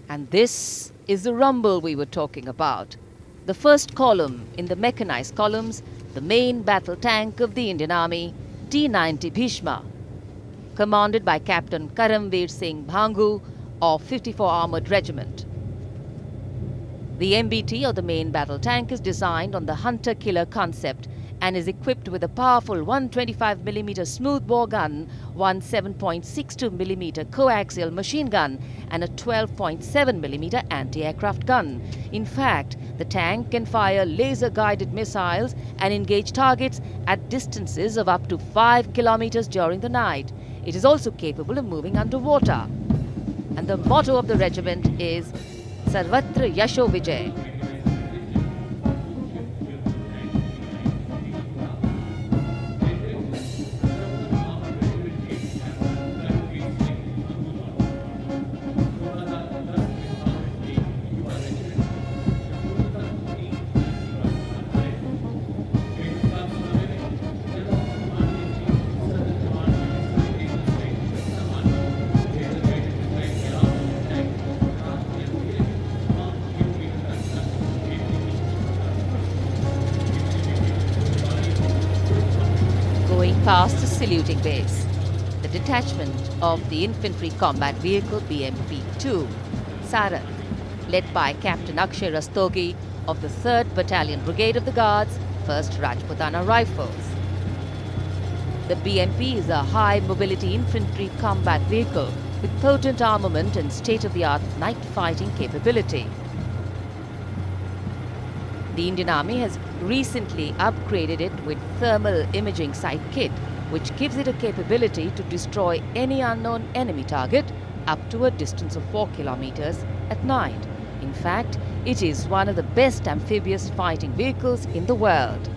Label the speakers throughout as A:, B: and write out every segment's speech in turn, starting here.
A: And this is the rumble we were talking about. The first column in the mechanized columns, the main battle tank of the Indian Army, T-90 Bhishma, commanded by Captain Karamveer Singh Bhangu of 54 Armored Regiment. The MBT, or the main battle tank, is designed on the hunter-killer concept and is equipped with a powerful 125mm smoothbore gun, one 7.62mm coaxial machine gun and a 12.7mm anti-aircraft gun. In fact, the tank can fire laser-guided missiles and engage targets at distances of up to 5 kilometers during the night. It is also capable of moving underwater. And the motto of the regiment is Sarvatra Yasho Vijay. Past the saluting base, the detachment of the Infantry Combat Vehicle BMP-2, Sarath, led by Captain Akshay Rastogi of the 3rd Battalion Brigade of the Guards, 1st Rajputana Rifles. The BMP is a high-mobility infantry combat vehicle with potent armament and state-of-the-art night fighting capability. The Indian Army has recently upgraded it with thermal imaging sight kit, which gives it a capability to destroy any unknown enemy target up to a distance of 4 kilometers at night. In fact, it is one of the best amphibious fighting vehicles in the world.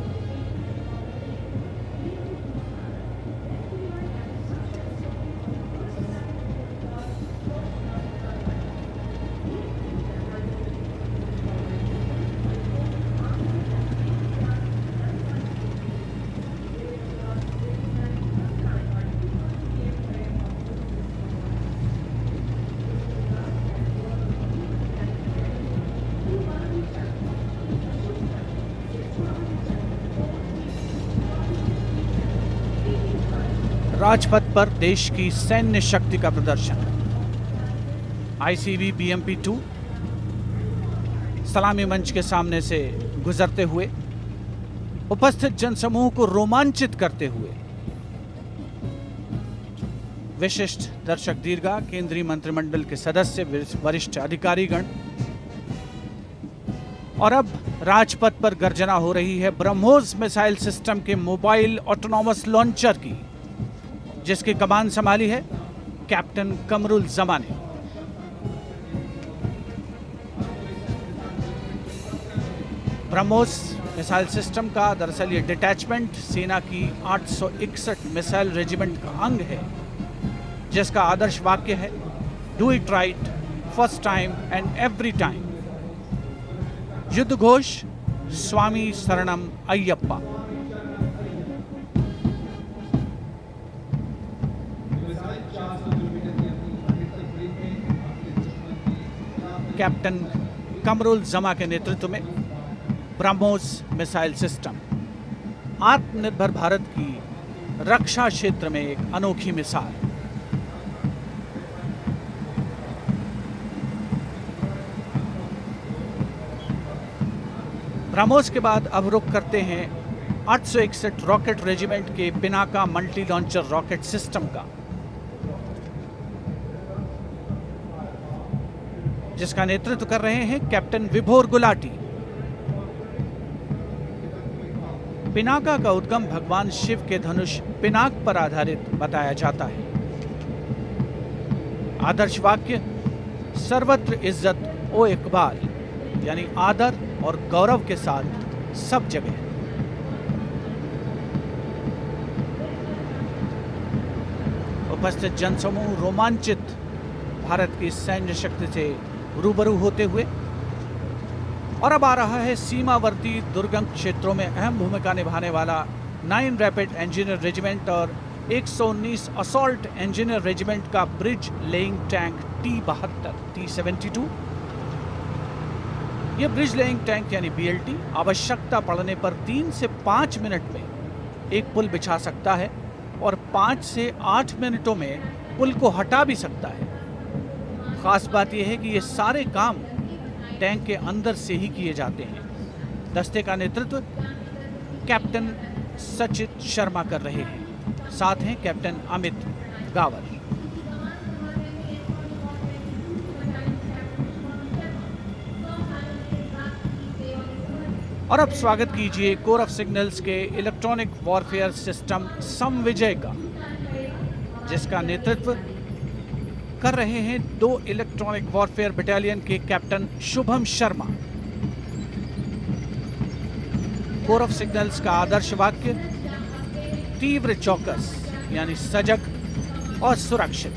B: Rajpath पर देश की सैन्य शक्ति का प्रदर्शन। ICB बीएमपी-2 सलामी मंच के सामने से गुजरते हुए उपस्थित जनसमूह को रोमांचित करते हुए विशिष्ट दर्शक दीर्घा, केंद्रीय मंत्रिमंडल के सदस्य, वरिष्ठ अधिकारीगण, और अब राजपथ पर गर्जना हो रही है ब्रह्मोस मिसाइल सिस्टम के मोबाइल ऑटोनॉमस लॉन्चर की, जिसकी कमान संभाली है कैप्टन कमरुल जमा ने। ब्रह्मोस मिसाइल सिस्टम का दरअसल ये डिटैचमेंट सेना की 861 मिसाइल रेजिमेंट का अंग है, जिसका आदर्श वाक्य है do it right first time and every time. युद्ध घोष स्वामी शरणम अय्यप्पा। कैप्टन कमरुल जमा के नेतृत्व में ब्रह्मोस मिसाइल सिस्टम आत्मनिर्भर भारत की रक्षा क्षेत्र में एक अनोखी मिसाल। ब्रह्मोस के बाद अब रुख करते हैं 861 रॉकेट रेजिमेंट के Pinaka multi launcher rocket system का, जिसका नेतृत्व कर रहे हैं कैप्टन विभोर गुलाटी। पिनाका का उद्गम भगवान शिव के धनुष पिनाक पर आधारित बताया जाता है। आदर्श वाक्य सर्वत्र इज्जत ओ इकबाल, यानी आदर और गौरव के साथ सब जगह। उपस्थित जनसमूह रोमांचित भारत की सैन्य शक्ति से रूबरू होते हुए, और अब आ रहा है सीमावर्ती दुर्गम क्षेत्रों में अहम भूमिका निभाने वाला 9 रैपिड इंजीनियर रेजिमेंट और 119 असॉल्ट इंजीनियर रेजिमेंट का ब्रिज लेइंग टैंक T-72 यह ब्रिज लेइंग टैंक यानी BLT आवश्यकता पड़ने पर 3 से 5 मिनट में एक पुल बिछा सकता है और 5 से 8 मिनटों में पुल को हटा भी सकता है। खास बात यह है कि ये सारे काम टैंक के अंदर से ही किए जाते हैं। दस्ते का नेतृत्व कैप्टन सचित शर्मा कर रहे हैं, साथ हैं कैप्टन अमित गावर। और अब स्वागत कीजिए कोर ऑफ सिग्नल्स के इलेक्ट्रॉनिक वॉरफेयर सिस्टम समविजय का, जिसका नेतृत्व कर रहे हैं 2 इलेक्ट्रॉनिक वॉरफेयर बटालियन के captain Shubham Sharma. Core of signals का आदर्श वाक्य तीव्र चौकस यानी सजग और सुरक्षित।